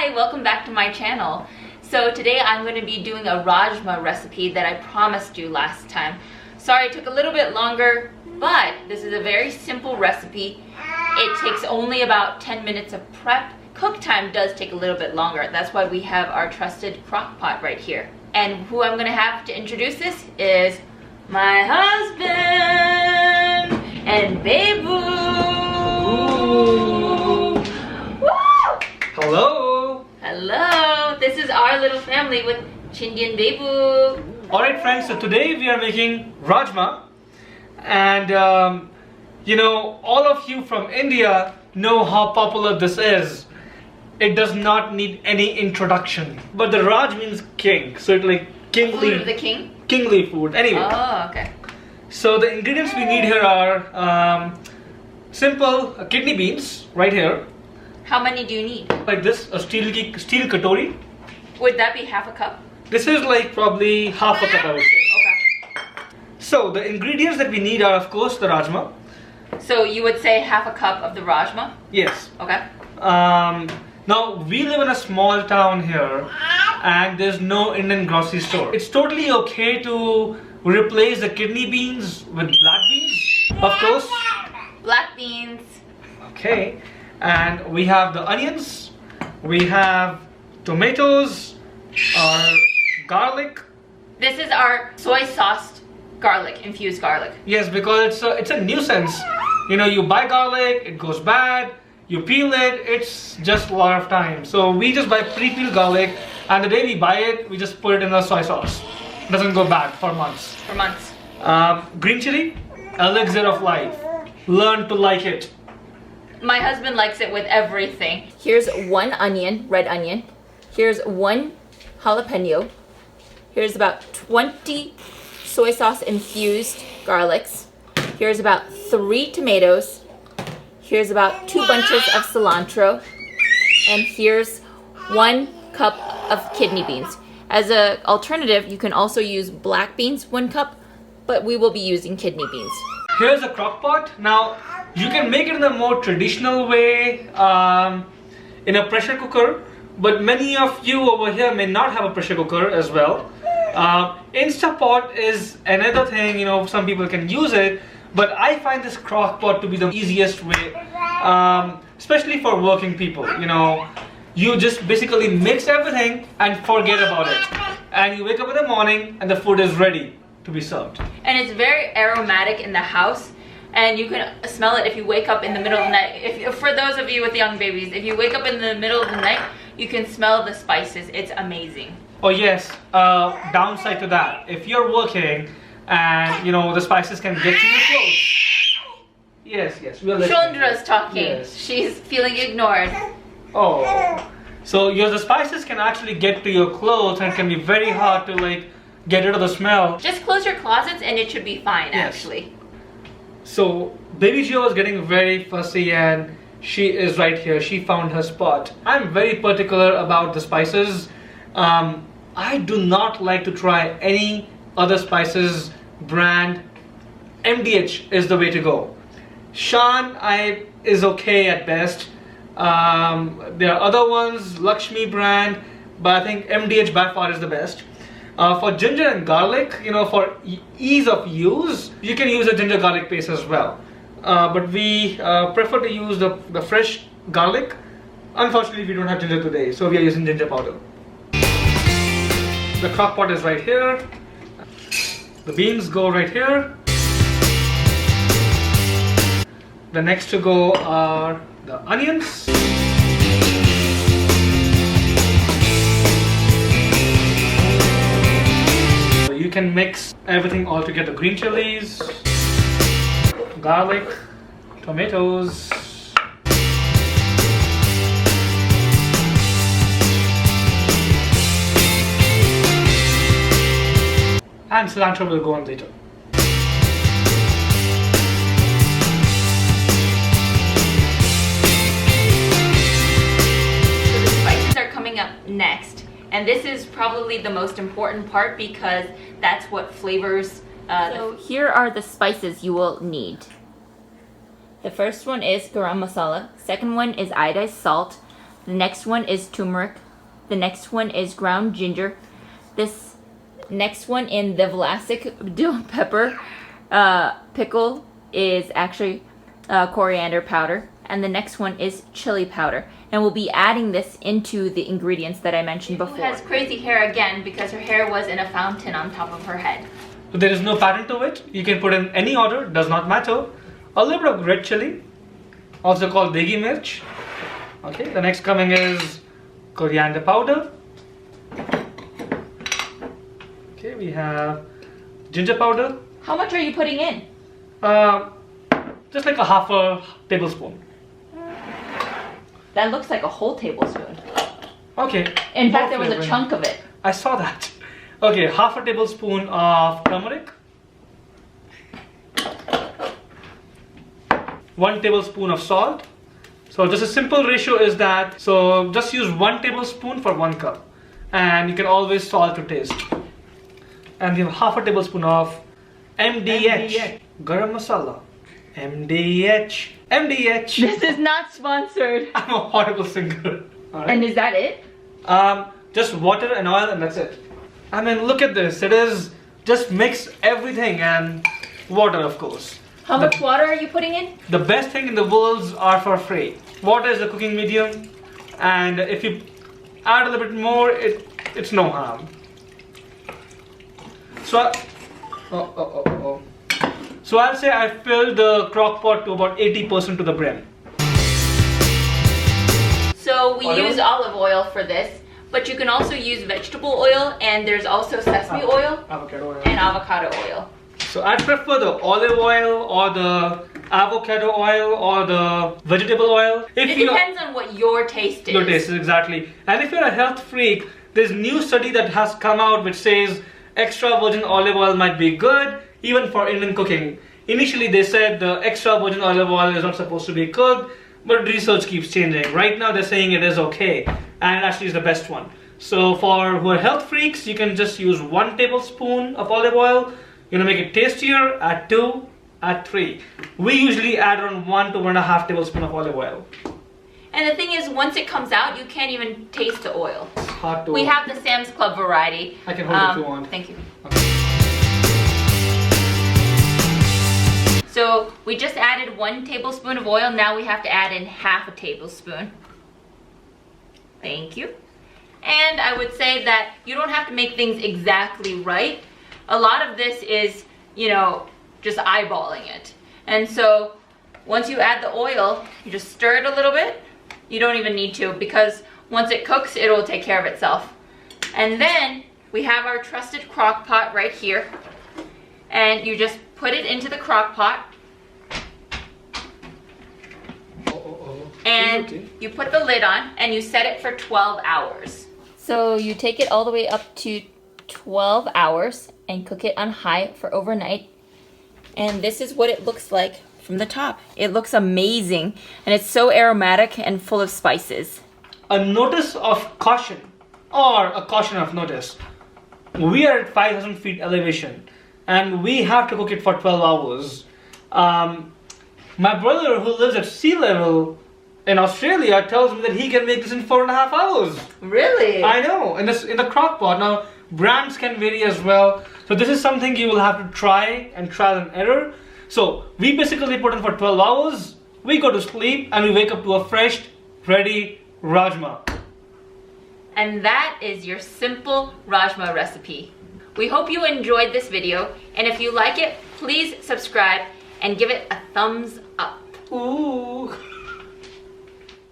Hi, welcome back to my channel. So today I'm going to be doing a Rajma recipe that I promised you last time. Sorry it took a little bit longer, but this is a very simple recipe. It takes only about 10 minutes of prep. Cook time does take a little bit longer. That's why we have our trusted crock pot right here. And who I'm going to have to introduce this is my husband and Babu. Hello! Hello! This is our little family with Chindian Babu. Alright friends, so today we are making Rajma. And all of you from India know how popular this is. It does not need any introduction. But the Raj means king, so it's like kingly. Food of the king? Kingly food. Anyway. Oh, okay. So the ingredients we need here are simple kidney beans, right here. How many do you need? Like this, a steel katori. Would that be half a cup? This is like probably half a cup, I would say. Okay. So the ingredients that we need are of course the Rajma. So you would say half a cup of the Rajma? Yes. Okay. Now we live in a small town here and there's no Indian grocery store. It's totally okay to replace the kidney beans with black beans, of course. Black beans. Okay. And we have the onions, we have tomatoes, our garlic. This is our soy sauced garlic, infused garlic. Yes, because it's a nuisance. You know, you buy garlic, it goes bad, you peel it, it's just a lot of time. So we just buy pre-peeled garlic, and the day we buy it, we just put it in the soy sauce. It doesn't go bad for months. For months. Green chili, elixir of life. Learn to like it. My husband likes it with everything. Here's one onion, red onion. Here's one jalapeno. Here's about 20 soy sauce infused garlics. Here's about 3 tomatoes. Here's about 2 bunches of cilantro. And here's 1 cup of kidney beans. As an alternative, you can also use black beans, 1 cup, but we will be using kidney beans. Here's a crock pot. Now, you can make it in a more traditional way, in a pressure cooker, but many of you over here may not have a pressure cooker as well. Instapot is another thing, some people can use it, but I find this crock pot to be the easiest way, especially for working people. You just basically mix everything and forget about it. And you wake up in the morning and the food is ready to be served. And it's very aromatic in the house. And you can smell it if you wake up in the middle of the night. For those of you with young babies, if you wake up in the middle of the night, you can smell the spices. It's amazing. Oh yes, downside to that. If you're working and the spices can get to your clothes. Yes, we're listening. Chandra's talking. Yes. She's feeling ignored. Oh. So the spices can actually get to your clothes and it can be very hard to get rid of the smell. Just close your closets and it should be fine, Yes. actually. So Baby Gio was getting very fussy and she is right here. She found her spot. I'm very particular about the spices. I do not like to try any other spices brand. MDH is the way to go. Shan is okay at best. There are other ones, Lakshmi brand, but I think MDH by far is the best. For ginger and garlic, for ease of use, you can use a ginger garlic paste as well. But we prefer to use the fresh garlic. Unfortunately, we don't have ginger today, so we are using ginger powder. The crock pot is right here. The beans go right here. The next to go are the onions. You can mix everything all together. Green chilies, garlic, tomatoes, and cilantro will go on later. So the spices are coming up next. And this is probably the most important part because that's what flavors. So here are the spices you will need. The first one is garam masala. Second one is iodized salt. The next one is turmeric. The next one is ground ginger. This next one in the Vlasic dill pepper pickle is actually coriander powder. And the next one is chili powder. And we'll be adding this into the ingredients that I mentioned before. Who has crazy hair again because her hair was in a fountain on top of her head. So there is no pattern to it. You can put in any order, does not matter. A little bit of red chili, also called degi mirch. Okay, the next coming is coriander powder. Okay, we have ginger powder. How much are you putting in? Just like a half a tablespoon. That looks like a whole tablespoon. Okay. In fact, there was a chunk of it. I saw that. Okay, half a tablespoon of turmeric. 1 tablespoon of salt. So just a simple ratio is that, so just use 1 tablespoon for 1 cup. And you can always salt to taste. And you have half a tablespoon of MDH. Garam masala. MDH. MDH. This is not sponsored. I'm a horrible singer. Right. And is that it? Just water and oil and that's it. I mean, look at this. It is just mix everything and water, of course. How much water are you putting in? The best thing in the world are for free. Water is the cooking medium, and if you add a little bit more, it's no harm. So, So I'll say I filled the crock pot to about 80% to the brim. So we use olive oil for this, but you can also use vegetable oil, and there's also sesame oil and avocado oil. So I prefer the olive oil or the avocado oil or the vegetable oil. It depends on what your taste is. Your taste is exactly. And if you're a health freak, there's a new study that has come out which says extra virgin olive oil might be good even for Indian cooking. Initially they said the extra virgin olive oil is not supposed to be cooked, but research keeps changing. Right now they're saying it is okay, and it actually is the best one. So for who are health freaks, you can just use 1 tablespoon of olive oil. You're gonna make it tastier, add 2, add 3. We usually add around 1 to 1.5 tablespoon of olive oil. And the thing is, once it comes out, you can't even taste the oil. It's hard to... We have the Sam's Club variety. I can hold it if you want. Thank you. Okay. So we just added 1 tablespoon of oil. Now we have to add in half a tablespoon. Thank you. And I would say that you don't have to make things exactly right. A lot of this is, you know, just eyeballing it. And so once you add the oil, you just stir it a little bit. You don't even need to, because once it cooks, it will take care of itself. And then we have our trusted crock pot right here. And you just put it into the crock pot. And you put the lid on and you set it for 12 hours. So you take it all the way up to 12 hours and cook it on high for overnight. And this is what it looks like from the top. It looks amazing, and it's so aromatic and full of spices. A notice of caution, or a caution of notice. We are at 5,000 feet elevation and we have to cook it for 12 hours. My brother, who lives at sea level in Australia, tells me that he can make this in 4.5 hours. Really? I know, in the crock pot. Now, brands can vary as well. So this is something you will have to try and trial and error. So we basically put in for 12 hours, we go to sleep, and we wake up to a fresh, ready Rajma. And that is your simple Rajma recipe. We hope you enjoyed this video, and if you like it, please subscribe and give it a thumbs up. Ooh.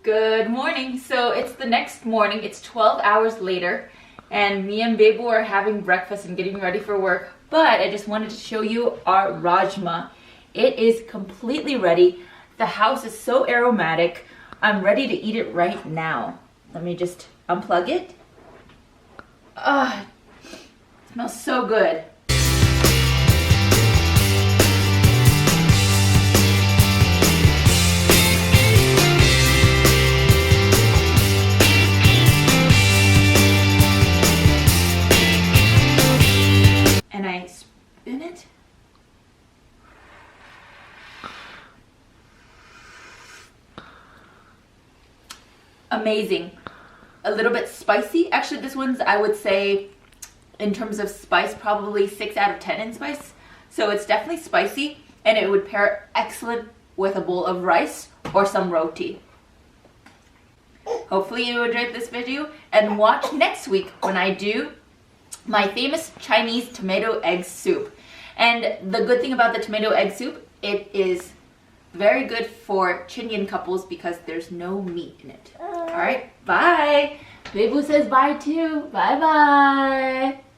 Good morning. So it's the next morning, it's 12 hours later, and me and Bebu are having breakfast and getting ready for work. But I just wanted to show you our Rajma. It is completely ready. The house is so aromatic. I'm ready to eat it right now. Let me just unplug it. Ah, it smells so good. And I spin it. amazing. A little bit spicy. Actually, this one's, I would say, in terms of spice, probably 6 out of 10 in spice. So it's definitely spicy, and it would pair excellent with a bowl of rice or some roti. Hopefully you enjoyed this video, and watch next week when I do my famous Chinese tomato egg soup. And the good thing about the tomato egg soup, it is very good for Chindian couples because there's no meat in it. Alright, bye! Beibu says bye too. Bye bye!